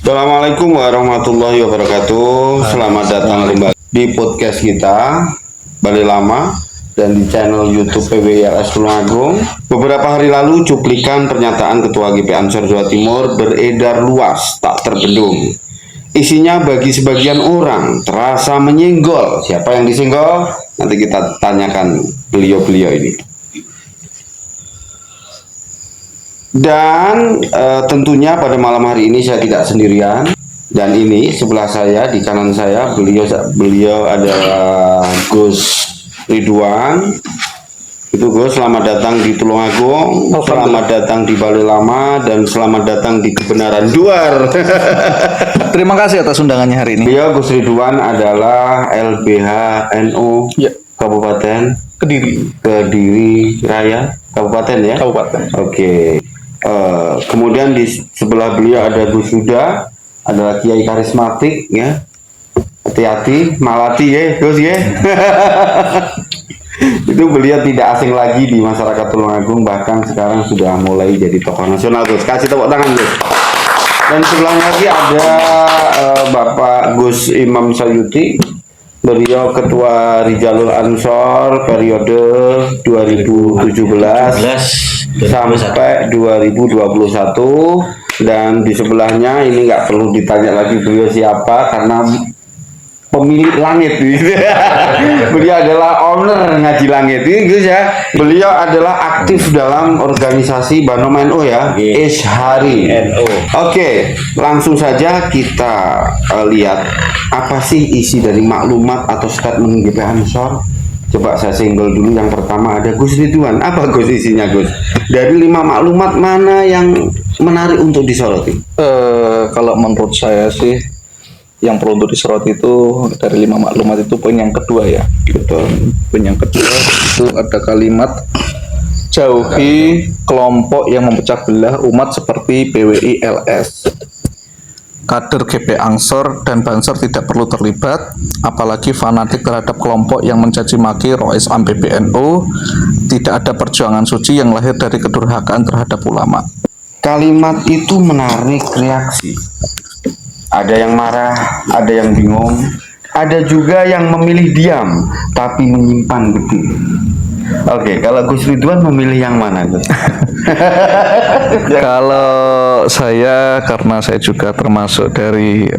Assalamualaikum warahmatullahi wabarakatuh. Selamat datang kembali di podcast kita Bali Lama dan di channel YouTube PWILS Tulungagung. Beberapa hari lalu cuplikan pernyataan Ketua GP Ansor Jawa Timur beredar luas tak terbendung. Isinya bagi sebagian orang terasa menyenggol. Siapa yang disenggol? Nanti kita tanyakan beliau-beliau ini. Dan tentunya pada malam hari ini saya tidak sendirian. Dan ini sebelah saya, di kanan saya, beliau adalah Gus Ridwan. Itu Gus, selamat datang di Tulungagung, selamat datang di Bali Lama, dan selamat datang di Kebenaran Duar. Terima kasih atas undangannya hari ini. Beliau Gus Ridwan adalah LBH NU Ya. Kabupaten Kediri Raya, Kabupaten ya? Kabupaten. Oke. Kemudian di sebelah beliau ada Gus Huda, adalah kiai karismatik ya. Hati-hati, malati ya, Gus ya. Itu beliau tidak asing lagi di masyarakat Tulungagung, bahkan sekarang sudah mulai jadi tokoh nasional, Gus. Kasih tepuk tangan, Gus. Dan sebelahnya lagi ada Bapak Gus Imam Sayuti. Beliau Ketua Rijalul Ansor periode 2017 sampai 2021, dan di sebelahnya ini nggak perlu ditanya lagi beliau siapa karena pemilik langit. Beliau adalah owner Ngaji Langit gitu ya. Beliau adalah aktif dalam organisasi Banom NU ya, Ishari NU. Oke, langsung saja kita lihat apa sih isi dari maklumat atau statement GP Ansor. Coba saya single dulu. Yang pertama ada Gus Ridwan. Apa Gus isinya, Gus? Dari 5 maklumat mana yang menarik untuk disoroti? Kalau menurut saya sih yang perlu untuk disoroti itu dari 5 maklumat itu poin yang kedua ya. Betul. Poin yang kedua itu ada kalimat jauhi kelompok yang memecah belah umat seperti PWILS. Kader GP Ansor dan Bansor tidak perlu terlibat, apalagi fanatik terhadap kelompok yang mencaci maki Rois Am PBNU. Tidak ada perjuangan suci yang lahir dari kedurhakaan terhadap ulama. Kalimat itu menarik reaksi. Ada yang marah, ada yang bingung, ada juga yang memilih diam tapi menyimpan getir. Oke, kalau Gus Ridwan memilih yang mana, Gus? Kalau saya, karena saya juga termasuk dari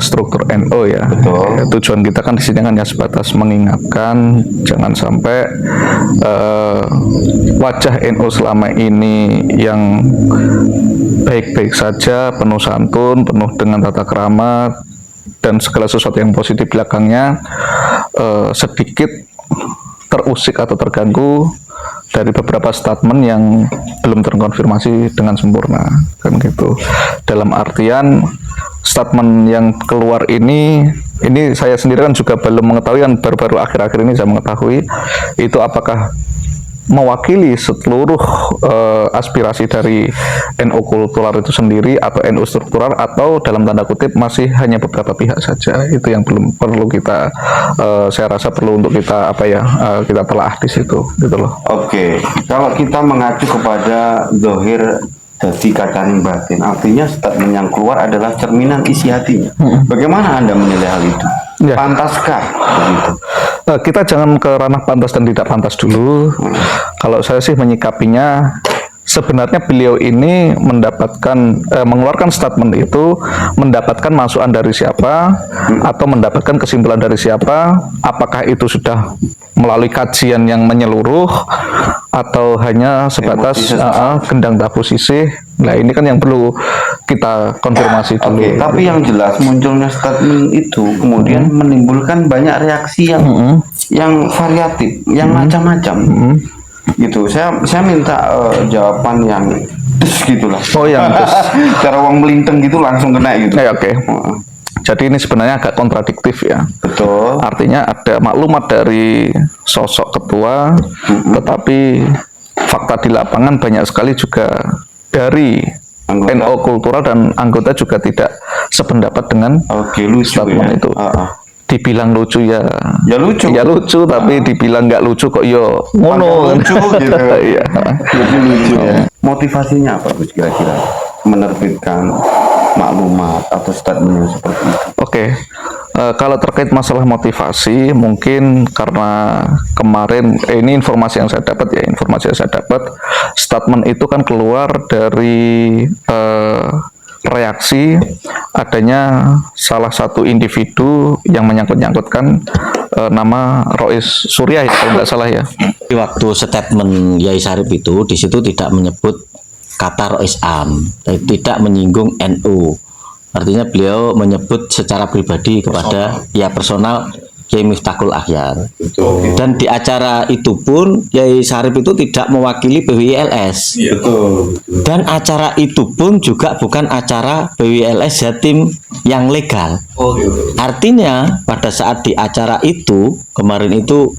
struktur NU ya. Betul. Tujuan kita kan di sini kan ya sebatas mengingatkan jangan sampai wajah NU selama ini yang baik-baik saja, penuh santun, penuh dengan tata krama dan segala sesuatu yang positif belakangnya sedikit terusik atau terganggu dari beberapa statement yang belum terkonfirmasi dengan sempurna, kan gitu. Dalam artian statement yang keluar ini saya sendiri kan juga belum mengetahui, kan baru-baru akhir-akhir ini saya mengetahui itu apakah mewakili seluruh aspirasi dari NU kultural itu sendiri atau NU struktural, atau dalam tanda kutip masih hanya beberapa pihak saja. Itu yang belum perlu kita saya rasa perlu untuk kita kita telaah di situ gitu loh. Oke, kalau kita mengacu kepada zahir jadi kacang batin, artinya statement yang keluar adalah cerminan isi hatinya. Bagaimana Anda menilai hal itu? Ya. Pantaskah begitu? Kita jangan ke ranah pantas dan tidak pantas dulu. Kalau saya sih menyikapinya, sebenarnya beliau ini mengeluarkan statement itu mendapatkan masukan dari siapa atau mendapatkan kesimpulan dari siapa? Apakah itu sudah melalui kajian yang menyeluruh atau hanya sebatas gendang tabu sisih? Nah, ini kan yang perlu kita konfirmasi dulu. Oke, tapi yang jelas munculnya statement itu kemudian menimbulkan banyak reaksi yang variatif, yang macam-macam. Gitu. Saya minta jawaban yang gitulah. Oh, yang cara wong melinteng gitu langsung kena gitu. Oke. Jadi ini sebenarnya agak kontradiktif ya. Betul. Artinya ada maklumat dari sosok ketua, tetapi fakta di lapangan banyak sekali juga dari anggota NU kultural dan anggota juga tidak sependapat dengan statement itu. Dibilang lucu ya lucu, tapi dibilang nggak lucu kok yo ngono lucu gitu. Iya. Lucu ya. Motivasinya apa Gus kira-kira menerbitkan maklumat atau statement yang seperti itu. Oke. Kalau terkait masalah motivasi, mungkin karena kemarin ini informasi yang saya dapat statement itu kan keluar dari reaksi adanya salah satu individu yang menyangkut-nyangkutkan nama Rois Surya ya, kalau nggak salah ya. Di waktu statement Yai Sarip itu, di situ tidak menyebut kata Rois Am, tidak menyinggung NU. Artinya beliau menyebut secara pribadi kepada personal Kiai Miftahul Akhyar. Dan di acara itu pun Yai Sarip itu tidak mewakili PWILS. Betul. Dan acara itu pun juga bukan acara PWILS Jatim yang legal. Artinya pada saat di acara itu kemarin itu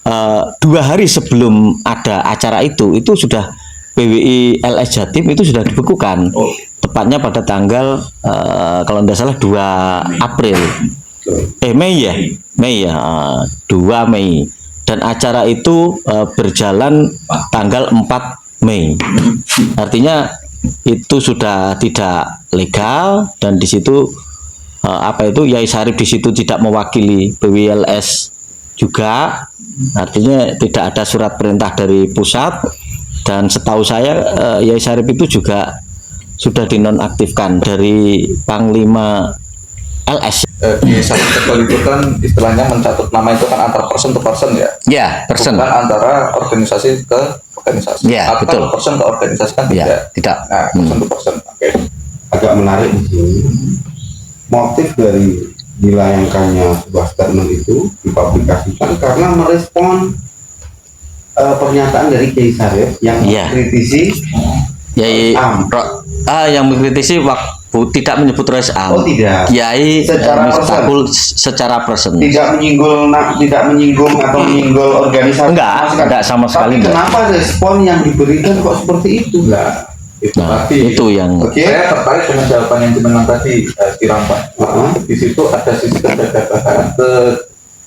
2 hari sebelum ada acara itu sudah PWILS Jatim itu sudah dibekukan. Tepatnya pada tanggal kalau tidak salah 2 April. Mei ya, 2 Mei. Dan acara itu berjalan tanggal 4 Mei. Artinya itu sudah tidak legal dan di situ Yai Sarip di situ tidak mewakili PWILS juga. Artinya tidak ada surat perintah dari pusat dan setahu saya Yai Sarip itu juga sudah dinonaktifkan dari Panglima LS. Di satu sektor itu kan istilahnya mencatut nama itu kan antar person to person ya. Ya, person. Bukan antara organisasi ke organisasi. Ya, atau betul. person ke organisasi kan Ya, tidak. Nah, person to person. Oke. Agak menarik di sini. Motif dari dilayangkannya sebuah statement itu dipublikasikan karena merespon pernyataan dari Kiai Sarip yang mengkritisi Yai yang mengkritisi waktu tidak menyebut Rois Am. Oh tidak. Kiai Secara Miftahul secara person. Tidak menyinggung atau menyinggung organisasi. Enggak sama sekali. Tapi kenapa respon yang diberikan kok seperti itu? Nah, itu yang saya tertarik dengan jawaban yang dimenang tadi Kirampan. Di situ ada sisi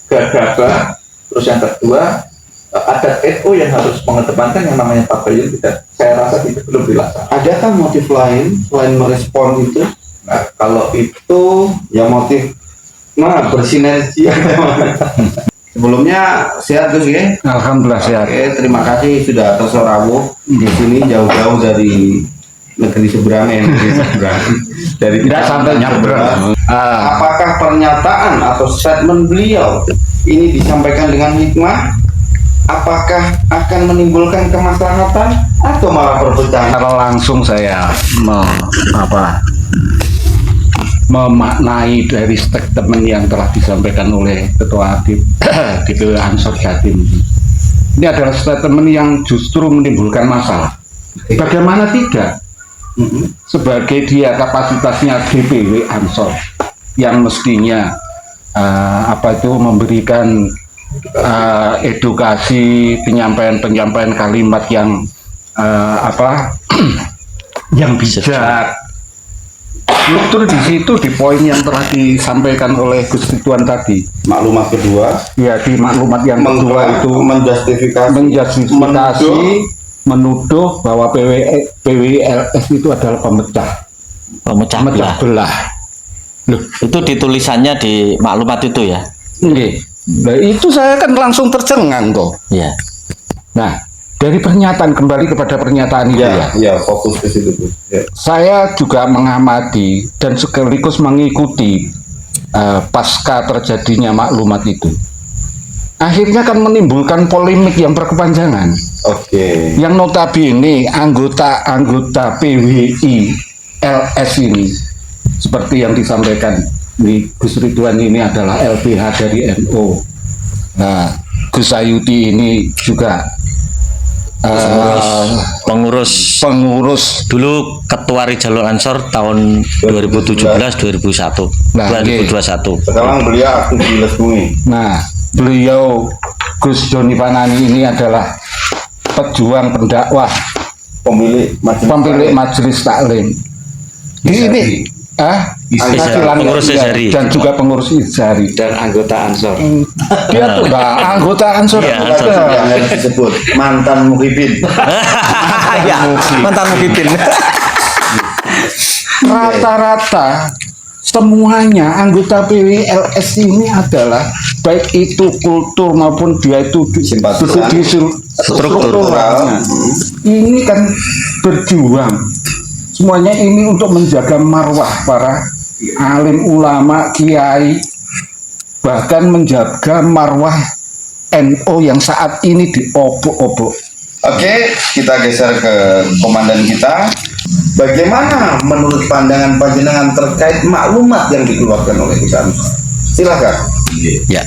kegagalan, terus yang kedua ada NU yang harus mengedepankan yang namanya tabayun tidak. Saya rasa itu belum dilaksanakan. Adakah motif lain selain merespon itu? Nah, kalau itu Ya motif bersinergi. Sebelumnya sehat Gus ya? Alhamdulillah sehat. Oke, terima kasih sudah tersorawuh di sini jauh-jauh dari negeri seberang dari Tidak sampai nyebrang. Apakah pernyataan atau statement beliau ini disampaikan dengan hikmah? Apakah akan menimbulkan kemaslahatan atau malah perpecahan? Kalau langsung saya memaknai dari statement yang telah disampaikan oleh Ketua DPW Ansor Jatim. Ini adalah statement yang justru menimbulkan masalah. Bagaimana tidak? Sebagai dia kapasitasnya DPW Ansor yang mestinya memberikan edukasi, penyampaian kalimat yang yang bijak. Justru di situ di poin yang telah disampaikan oleh Gus Ridwan tadi. Maklumat kedua, Ya, di maklumat yang kedua itu menjustifikasi, menuduh bahwa PWILS itu adalah pemecah belah. Loh, itu ditulisannya di maklumat itu ya. Nah, itu saya kan langsung tercengang kok. Ya. Nah, dari kembali kepada pernyataan itu ya fokus ke situ. Ya. Saya juga mengamati dan sekaligus mengikuti pasca terjadinya maklumat itu. Akhirnya kan menimbulkan polemik yang berkepanjangan. Oke. Yang notabene anggota PWILS ini seperti yang disampaikan di Gus Ridwan ini adalah LBH dari NU. Nah, Gus Sayuti ini juga pengurus dulu Ketua Rijalul Ansor tahun 2017-2021. Nah, 2021. Sekarang beliau aktif di Lesbumi. Nah, beliau Gus Joni Panani ini adalah pejuang pendakwah, pemilik majelis taklim. Ini pengurus Izhari dan juga pengurus Izhari dan anggota Ansor. Dia tuh anggota Ansor. Iya, Yang harus disebut mantan muhibin. Ya, mantan muhibin. rata-rata semuanya anggota PWLS ini adalah baik itu kultur maupun dia itu Simpatisan. duduk di struktural. Ini kan berjuang semuanya ini untuk menjaga marwah para alim ulama, kiai, bahkan menjaga marwah NU yang saat ini diobok-obok. Oke, kita geser ke komandan kita. Bagaimana menurut pandangan panjenengan terkait maklumat yang dikeluarkan oleh Gus Ansor? Silakan. Ya,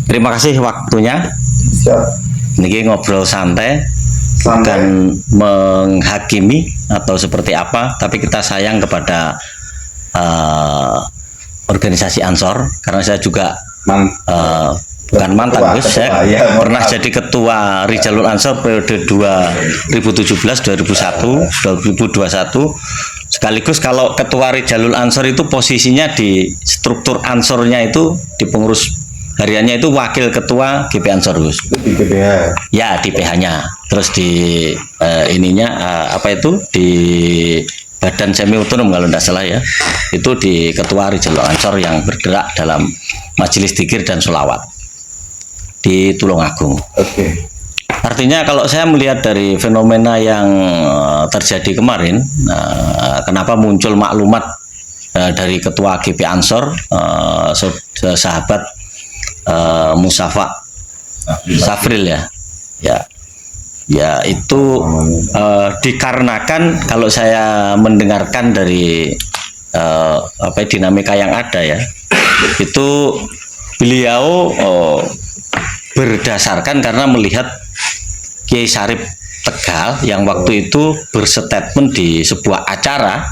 terima kasih waktunya. Siap. Ini ngobrol santai, Santai. bukan menghakimi atau seperti apa, tapi kita sayang kepada organisasi Ansor, karena saya juga bukan mantan, Gus, saya ya, pernah jadi ketua Rijalul Ansor periode 2017-2001, 2021. Sekaligus kalau ketua Rijalul Ansor itu posisinya di struktur Ansornya itu di pengurus hariannya itu wakil ketua GP Ansor, Gus. Di PBH. Ya, di PH-nya. Terus di ininya apa itu di Badan Semi Otonom kalau tidak salah ya. Itu di ketua Rijalul Ansor yang bergerak dalam Majelis Dzikir dan Sholawat di Tulungagung. Oke. Artinya kalau saya melihat dari fenomena yang terjadi kemarin, kenapa muncul maklumat dari ketua GP Ansor, sahabat Musafa Safril ya itu dikarenakan kalau saya mendengarkan dari dinamika yang ada ya, itu beliau berdasarkan karena melihat Kiai Syarif Tegal yang waktu itu berstatement di sebuah acara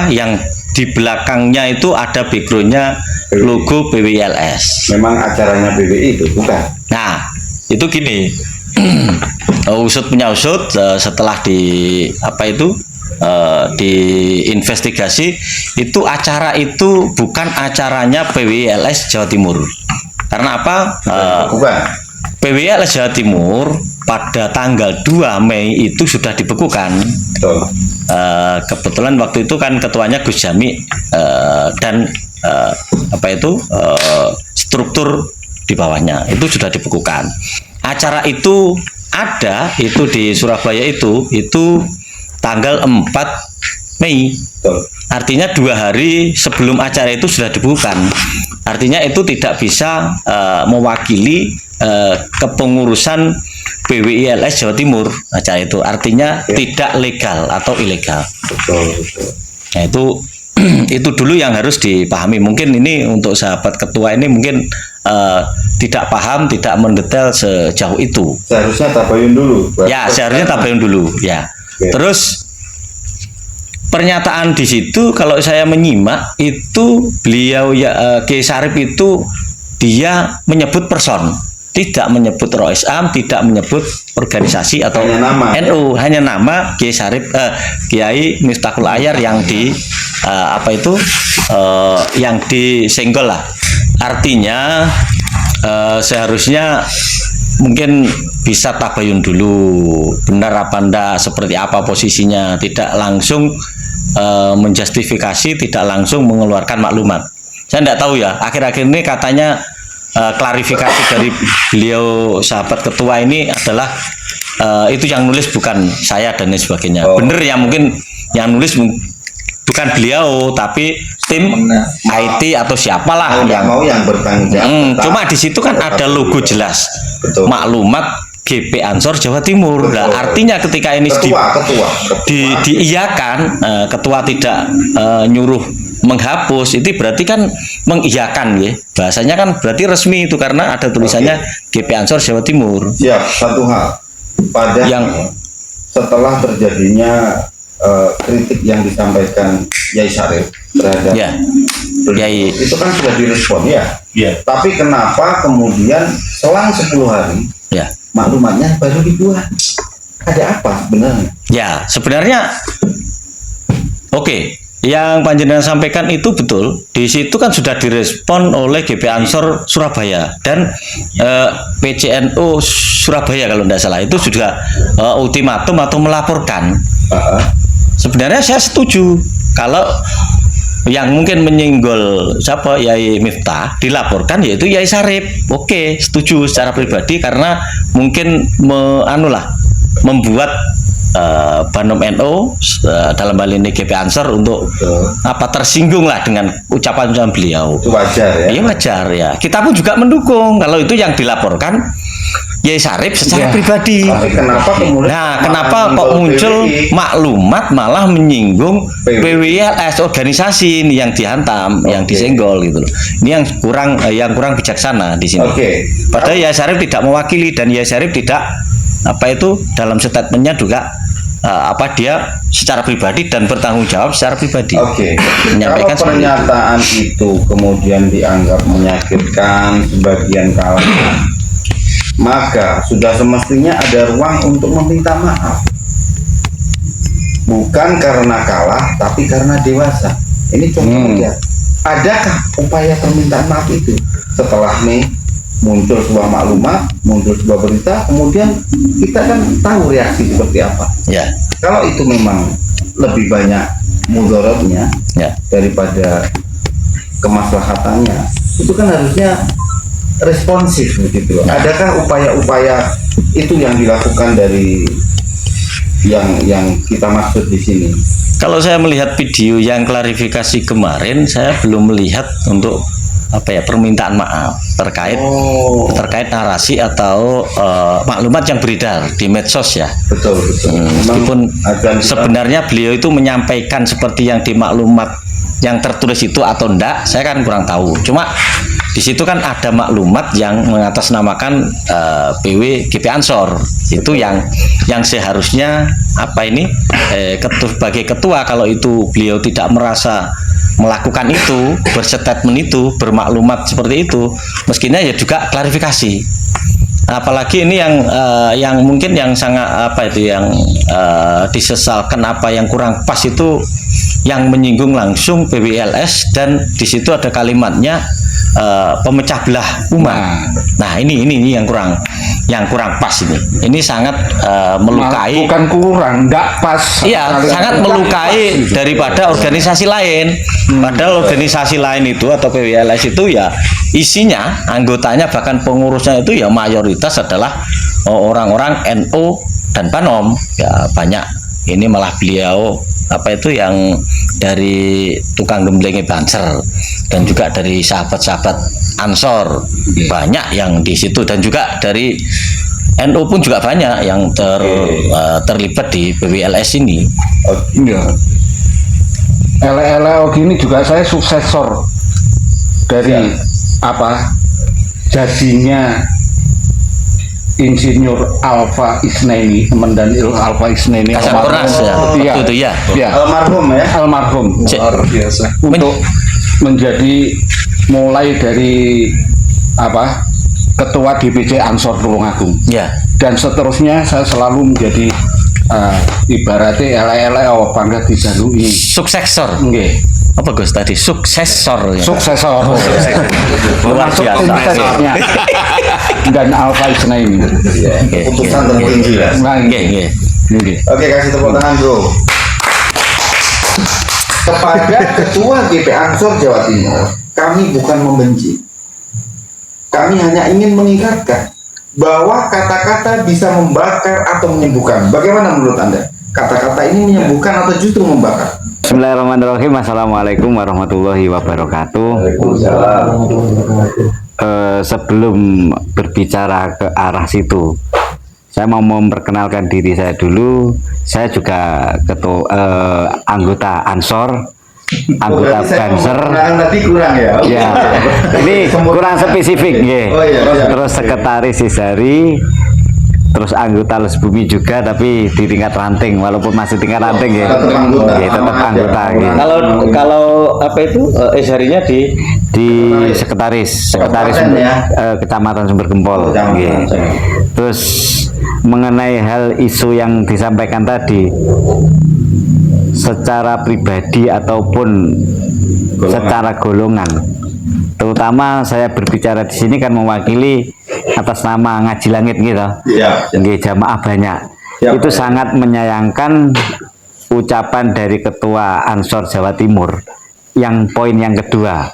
yang di belakangnya itu ada backgroundnya logo PWLS. Memang acaranya PBI itu bukan? Nah, itu gini, usut punya usut, setelah diinvestigasi itu acara itu bukan acaranya PWLS Jawa Timur. Karena apa? Bukan. PWLS Jawa Timur pada tanggal 2 Mei itu sudah dibekukan. Betul. Kebetulan waktu itu kan ketuanya Gus Jami dan struktur di bawahnya itu sudah dibekukan. Acara itu ada itu di Surabaya itu tanggal 4 Mei. Betul. Artinya 2 hari sebelum acara itu sudah dibukukan. Artinya itu tidak bisa mewakili kepengurusan PWILS Jawa Timur acara itu. Artinya tidak legal atau ilegal. Betul. Nah, itu dulu yang harus dipahami. Mungkin ini untuk sahabat ketua ini mungkin tidak paham, tidak mendetail sejauh itu. Seharusnya tabayun dulu. Ya, seharusnya tabayun dulu. Ya. Oke. Terus pernyataan di situ kalau saya menyimak itu beliau Kiai Syarif itu dia menyebut person, tidak menyebut Rois Am, tidak menyebut organisasi atau Hanya nama, NU, hanya nama Kiai Syarif, Kiai Miftahul Ayar yang yang disenggol lah. Artinya seharusnya mungkin bisa tabayun dulu benar apa enggak, seperti apa posisinya, tidak langsung menjustifikasi, tidak langsung mengeluarkan maklumat. Saya tidak tahu ya, akhir-akhir ini katanya klarifikasi dari beliau sahabat ketua ini adalah itu yang nulis bukan saya dan lain sebagainya. Bener ya, mungkin yang nulis bukan beliau tapi tim IT atau siapalah mau yang bertanggung jawab. Cuma di situ kan ada logo jelas. Betul. Maklumat GP Ansor Jawa Timur. Nah, artinya ketika ini diiyakan, ketua tidak nyuruh menghapus, itu berarti kan mengiyakan ya. Bahasanya kan berarti resmi itu karena ada tulisannya GP Ansor Jawa Timur. Siap. Satu hal pada setelah terjadinya kritik yang disampaikan Kiai Syarif terhadap Kiai, itu kan sudah direspon ya. Tapi kenapa kemudian selang 10 hari maklumatnya baru dibuat? Ada apa sebenarnya? Ya, sebenarnya oke. Yang panjenengan sampaikan itu betul. Di situ kan sudah direspon oleh GP Ansor Surabaya dan PCNU Surabaya kalau tidak salah, itu sudah ultimatum atau melaporkan sebenarnya saya setuju kalau yang mungkin menyinggol siapa Yai Miftah dilaporkan yaitu Yai Sarip. Oke, setuju secara pribadi karena mungkin membuat Banom NU dalam hal ini GP Ansor untuk tersinggung lah dengan ucapan-ucapan beliau. Itu wajar ya. Iya wajar ya. Kita pun juga mendukung kalau itu yang dilaporkan Yai Sarip secara pribadi. Tapi kenapa kemudian? Nah, kenapa kok muncul maklumat malah menyinggung PWLS organisasi ini yang dihantam, yang disenggol gitu loh. Ini yang kurang bijaksana di sini. Padahal Yai Sarip tidak mewakili dan Yai Sarip tidak dalam statementnya juga dia secara pribadi dan bertanggung jawab secara pribadi. Menyampaikan kalau pernyataan itu kemudian dianggap menyakitkan sebagian kalangan, maka sudah semestinya ada ruang untuk meminta maaf. Bukan karena kalah, tapi karena dewasa. Ini contohnya. Adakah upaya permintaan maaf itu? Setelah muncul sebuah maklumat, muncul sebuah berita, kemudian kita kan tahu reaksi seperti apa. Ya. Kalau itu memang lebih banyak mudaratnya daripada kemaslahatannya, itu kan harusnya responsif begitu. Adakah upaya-upaya itu yang dilakukan dari yang kita maksud di sini? Kalau saya melihat video yang klarifikasi kemarin, saya belum melihat untuk permintaan maaf terkait narasi atau maklumat yang beredar di medsos ya. Betul. Meskipun sebenarnya beliau itu menyampaikan seperti yang di maklumat yang tertulis itu atau enggak, saya kan kurang tahu. Cuma di situ kan ada maklumat yang mengatasnamakan PW GP Ansor. Itu yang seharusnya sebagai ketua, kalau itu beliau tidak merasa melakukan itu, berstatement itu, bermaklumat seperti itu, mestinya ya juga klarifikasi. Apalagi ini yang mungkin yang sangat yang disesalkan, yang kurang pas itu yang menyinggung langsung PWLS, dan di situ ada kalimatnya pemecah belah umat. Nah, ini yang kurang pas ini. Ini sangat melukai. Bukan kurang, enggak pas. Iya, sangat melukai daripada organisasi lain. Padahal organisasi lain itu atau PWLS itu ya isinya, anggotanya bahkan pengurusnya itu ya mayoritas adalah orang-orang NU dan Banom. Ya banyak. Ini malah beliau yang dari tukang gembleng Banser dan juga dari sahabat-sahabat Ansor banyak yang di situ, dan juga dari NU pun juga banyak yang terlibat di PWLS ini. Ele-ele gini juga saya suksesor dari jadinya Insinyur Alfa Isnaini, teman Daniel Alfa Isnaini almarhum luar biasa untuk menjadi mulai dari ketua DPC Ansor Tulungagung dan seterusnya. Saya selalu menjadi ibaratnya ele-ele bangga dijalui suksesor. Apa Gus tadi? Suksesor. Luar biasa. Dan Alfa Isnaini. Putusan tertinggi ya. Oke, kasih tepuk tangan bro. Kepada Ketua GP Ansor Jawa Timur, kami bukan membenci. Kami hanya ingin mengingatkan bahwa kata-kata bisa membakar atau menyembuhkan. Bagaimana menurut Anda? Kata-kata ini menyembuhkan atau justru membakar? Bismillahirrahmanirrahim. Assalamualaikum warahmatullahi wabarakatuh. Sebelum berbicara ke arah situ, saya mau memperkenalkan diri saya dulu. Saya juga anggota Ansor, anggota Banser. Tadi kurang ya? Ya, ini kurang spesifik ya. Terus sekretaris Sisari, terus anggota Les Bumi juga, tapi di tingkat ranting, walaupun masih tingkat ranting ya. Tetap anggota. Kalau Sisarinya di sekretaris Kecamatan Sumber Gempol. Terus mengenai hal isu yang disampaikan tadi, secara pribadi ataupun secara golongan, terutama saya berbicara di sini kan mewakili atas nama Ngaji Langit gitu. Jamaah banyak. Itu sangat menyayangkan ucapan dari Ketua Ansor Jawa Timur yang poin yang kedua,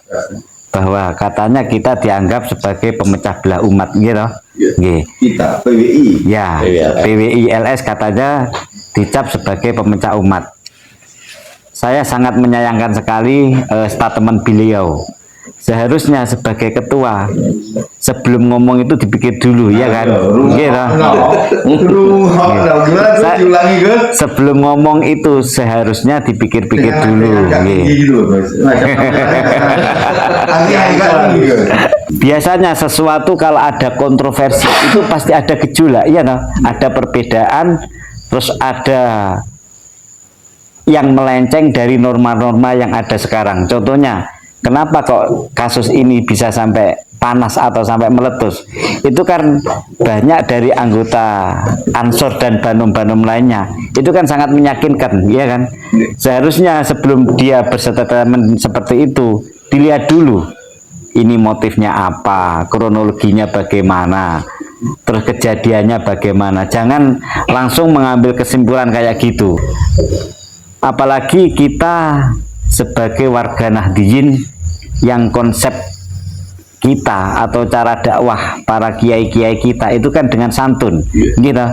bahwa katanya kita dianggap sebagai pemecah belah umat gitu. Nggih. Kita PWI. Ya, PWI LS katanya dicap sebagai pemecah umat. Saya sangat menyayangkan sekali statement beliau. Seharusnya sebagai ketua, sebelum ngomong itu dipikir dulu, ya kan? Gitu. Sebelum ngomong itu seharusnya dipikir-pikir dulu. Biasanya sesuatu kalau ada kontroversi itu pasti ada gejolak, iya toh? Ada perbedaan, terus ada yang melenceng dari norma-norma yang ada sekarang. Contohnya, kenapa kok kasus ini bisa sampai panas atau sampai meletus? Itu kan banyak dari anggota Ansor dan Banom-Banom lainnya. Itu kan sangat meyakinkan, ya kan? Seharusnya sebelum dia berstatement seperti itu, dilihat dulu ini motifnya apa, kronologinya bagaimana, terus kejadiannya bagaimana. Jangan langsung mengambil kesimpulan kayak gitu. Apalagi kita sebagai warga Nahdliyin yang konsep kita atau cara dakwah para kiai-kiai kita itu kan dengan santun, gitu.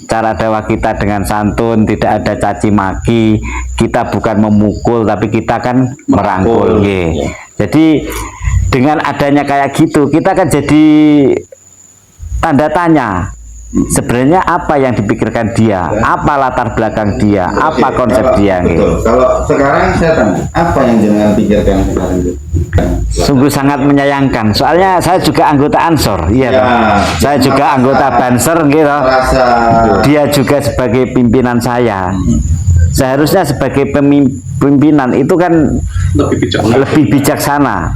Cara dakwah kita dengan santun, tidak ada caci maki, kita bukan memukul tapi kita kan merangkul, gitu. Jadi dengan adanya kayak gitu kita kan jadi tanda tanya. Sebenarnya apa yang dipikirkan dia, apa latar belakang dia, apa konsep dia, betul. gitu. Kalau sekarang saya tanya, apa yang jangan pikirkan sekarang itu? Sungguh sangat menyayangkan. Soalnya saya juga anggota Ansor, iya. Ya, Saya juga anggota Banser, gitu. Dia juga sebagai pimpinan saya. Seharusnya sebagai pimpinan itu kan lebih bijaksana.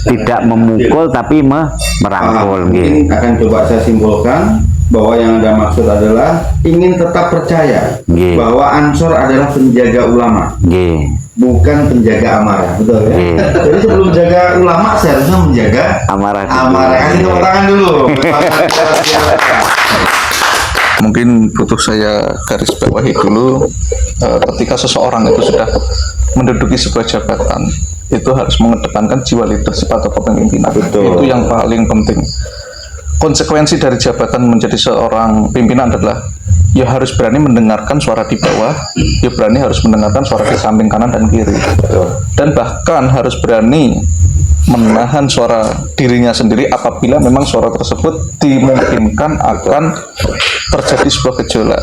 Tidak memukul tapi merangkul, gitu. Mungkin akan coba saya simpulkan bahwa yang Anda maksud adalah ingin tetap percaya bahwa Ansor adalah penjaga ulama, bukan penjaga amarah, betul ya? Jadi sebelum jaga ulama seharusnya menjaga amarah. Kasih tepuk tangan dulu. Mungkin butuh saya garis bawahi dulu, ketika seseorang itu sudah menduduki sebuah jabatan, itu harus mengedepankan jiwa leadership atau kepemimpinan. Itu yang paling penting. Konsekuensi dari jabatan menjadi seorang pimpinan adalah ya harus berani mendengarkan suara di bawah, ya berani harus mendengarkan suara di samping kanan dan kiri, dan bahkan harus berani menahan suara dirinya sendiri apabila memang suara tersebut dimungkinkan akan terjadi sebuah gejolak.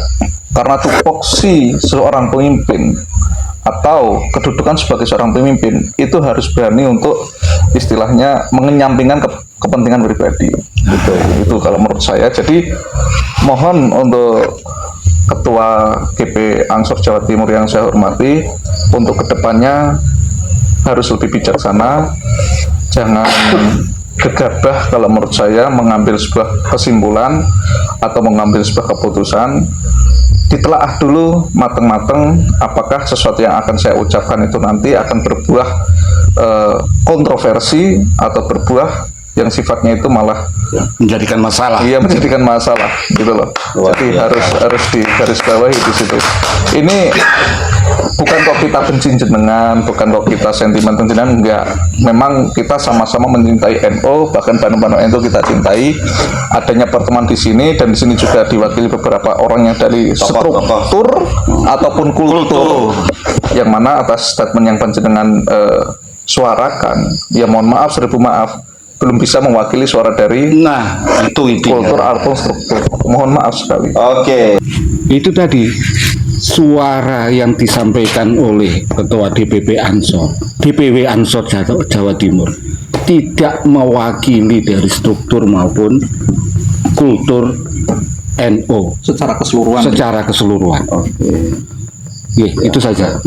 Karena tupoksi seorang pemimpin atau kedudukan sebagai seorang pemimpin itu harus berani untuk istilahnya mengenyampingkan kepentingan pribadi. Itu kalau menurut saya. Jadi mohon untuk Ketua GP Ansor Jawa Timur yang saya hormati, untuk kedepannya harus lebih bijaksana, jangan gegabah kalau menurut saya mengambil sebuah kesimpulan atau mengambil sebuah keputusan. Ditelaah dulu matang-matang apakah sesuatu yang akan saya ucapkan itu nanti akan berbuah kontroversi atau berbuah yang sifatnya itu malah menjadikan masalah. Iya, menjadikan masalah gitu loh. Jadi harus digarisbawahi di situ. Ini bukan kok kita benci jenengan, bukan kok kita sentimen jenengan, enggak. Memang kita sama-sama mencintai NU, bahkan Banom-Banom NU kita cintai. Adanya pertemuan di sini dan di sini juga diwakili beberapa orang yang dari struktur ataupun kultur, yang mana atas statement yang panjenengan suarakan, ya mohon maaf, seribu maaf, belum bisa mewakili suara dari itu kultur ataupun struktur. Mohon maaf sekali. Itu tadi suara yang disampaikan oleh Ketua DPW Ansor Jawa Timur tidak mewakili dari struktur maupun kultur NU secara keseluruhan. Itu saja.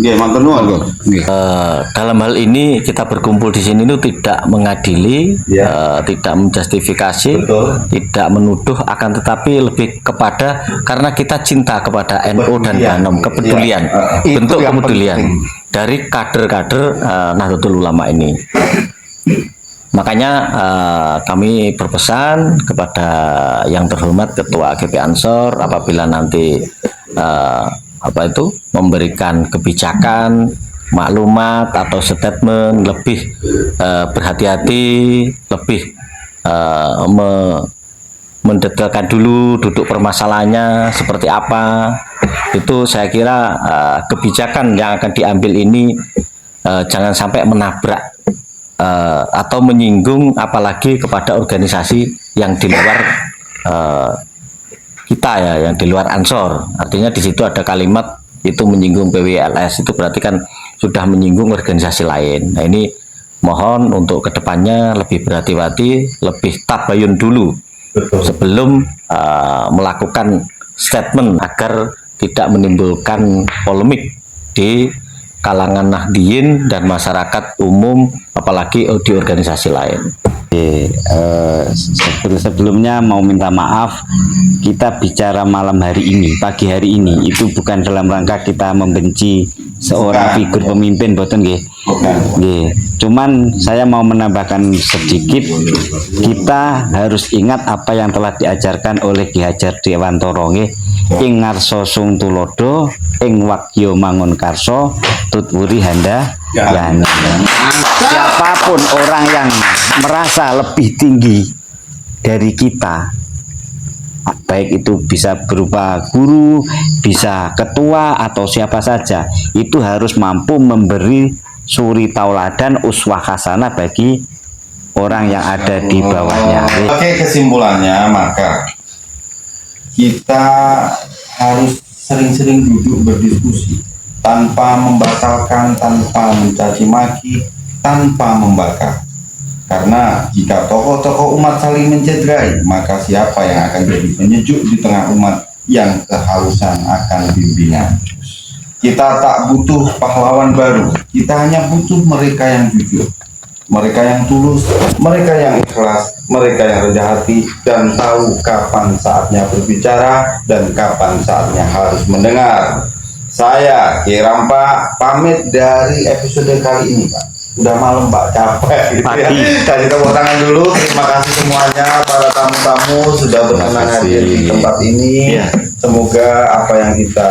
Dalam hal ini kita berkumpul di sini itu tidak mengadili, tidak menjustifikasi, tidak menuduh, akan tetapi lebih kepada karena kita cinta kepada NU dan Banom, kepedulian, bentuk kepedulian dari kader-kader Nahdlatul Ulama ini. Makanya kami berpesan kepada yang terhormat Ketua GP Ansor, apabila nanti memberikan kebijakan, maklumat atau statement lebih berhati-hati, lebih mendetailkan dulu duduk permasalahannya seperti apa. Itu saya kira kebijakan yang akan diambil ini jangan sampai menabrak atau menyinggung apalagi kepada organisasi yang di luar kita ya, yang di luar Ansor. Artinya di situ ada kalimat itu menyinggung PWLS, itu berarti kan sudah menyinggung organisasi lain. Nah ini mohon untuk kedepannya lebih berhati-hati, lebih tabayun dulu sebelum melakukan statement agar tidak menimbulkan polemik di kalangan Nahdliyin dan masyarakat umum, apalagi di organisasi lain. Sebelumnya mau minta maaf, kita bicara malam hari ini, pagi hari ini itu bukan dalam rangka kita membenci seorang figur pemimpin, boten nggih. Nggih. Cuman saya mau menambahkan sedikit, kita harus ingat apa yang telah diajarkan oleh Ki Hajar Dewantara nggih. Ing ngarsa sung tulodo, ing wakya mangun karso, tutwuri handa yani. Siapapun orang yang merasa lebih tinggi dari kita, baik itu bisa berupa guru, bisa ketua atau siapa saja, itu harus mampu memberi suri tauladan, uswah hasanah bagi orang yang ada di bawahnya. Oke, kesimpulannya maka kita harus sering-sering duduk berdiskusi tanpa membatalkan, tanpa mencaci maki, tanpa membakar. Karena jika tokoh-tokoh umat saling mencederai, maka siapa yang akan jadi penyejuk di tengah umat yang kehausan akan bimbingan? Kita tak butuh pahlawan baru, kita hanya butuh mereka yang jujur, mereka yang tulus, mereka yang ikhlas, mereka yang rendah hati dan tahu kapan saatnya berbicara dan kapan saatnya harus mendengar. Saya Ki Rampa pamit dari episode kali ini, Pak. Udah malam, Pak, capek gitu ya. Kasih tepuk tangan dulu. Terima kasih semuanya para tamu-tamu sudah berkenan hadir di tempat ini. Semoga apa yang kita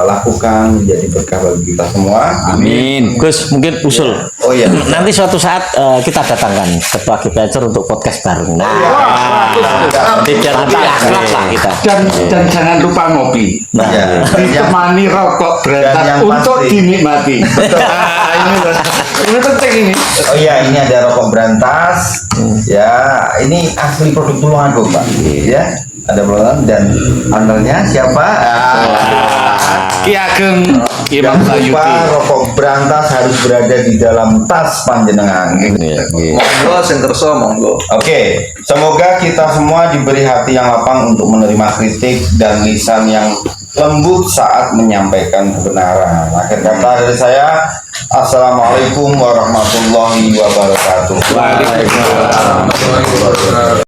lakukan menjadi berkah bagi kita semua. Amin. Gus, mungkin usul. Oh iya. Nanti suatu saat kita datangkan ketua Gipacer untuk podcast bareng. Tidak nanti akhlak lah kita. Dan jangan lupa ngopi. Nah, Ya. Ditemani rokok Dan berantas yang untuk pasti- dinikmati. Ini penting ini. Oh iya, ini ada rokok berantas. Ya, ini asli produk Tulungagung, Pak. Ya, ada belakang dan ownernya siapa? Ki Ageng Imam Jangan lupa Sayuti. rokok berantas harus berada di dalam tas panjenengan. Monggo sing kersa monggo. Oke, semoga kita semua diberi hati yang lapang untuk menerima kritik dan lisan yang lembut saat menyampaikan kebenaran. Akhir kata dari saya, Assalamualaikum warahmatullahi wabarakatuh. Waalaikumsalam.